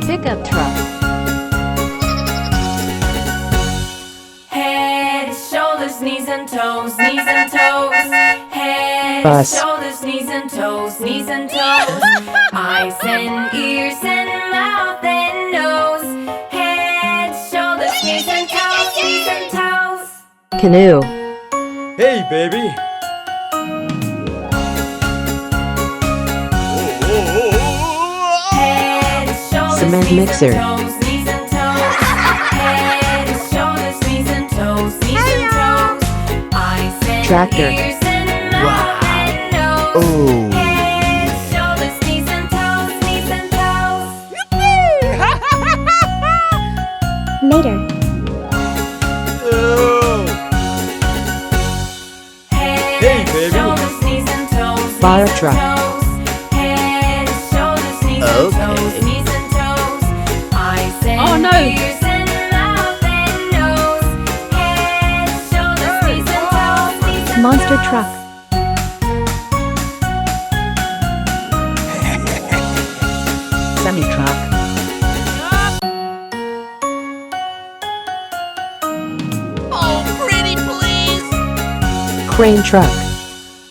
Pickup truck. Head, shoulders, knees and toes, knees and toes. Head, Bus. shoulders, knees and toes, knees and toes. Eyes and ears and mouth and nose. Head, shoulders, knees and toes, knees and toes. Canoe. Hey, baby! Head, shoulders, Cement knees mixer. and toes, knees and toes. Head, shoulders, knees and toes, knees and toes. Eyes and Tractor. ears and mouth and nose. Oh! Head, shoulders, knees and toes, knees and toes. Later. Head, Hey, baby. shoulders, knees and toes, Fire knees and truck. toes. Head, shoulders, knees and Okay. toes, knees and toes. Eyes and Oh, no. ears and mouth and nose. Head, shoulders, knees and toes, knees and Monster toes. truck. Semi-truck. Crane truck.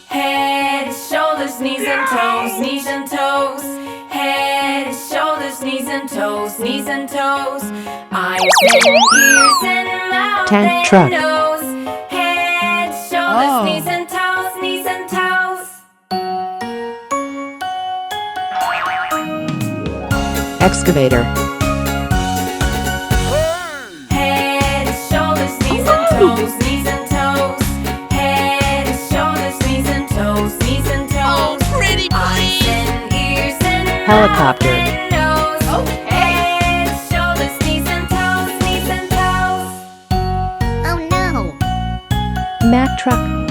Head, shoulders, knees and toes, knees and toes. Head, shoulders, knees and toes, knees and toes. Eyes and ears and mouth Tank and truck. nose. Head, shoulders, knees and toes, knees and toes. Excavator. Head, shoulders, knees and toes, knees and toes. Head, shoulders, knees and toes, knees and toes. Eyes and ears and Helicopter. mouth and nose. Head, shoulders, knees and toes, knees and toes. Oh no. Mack truck.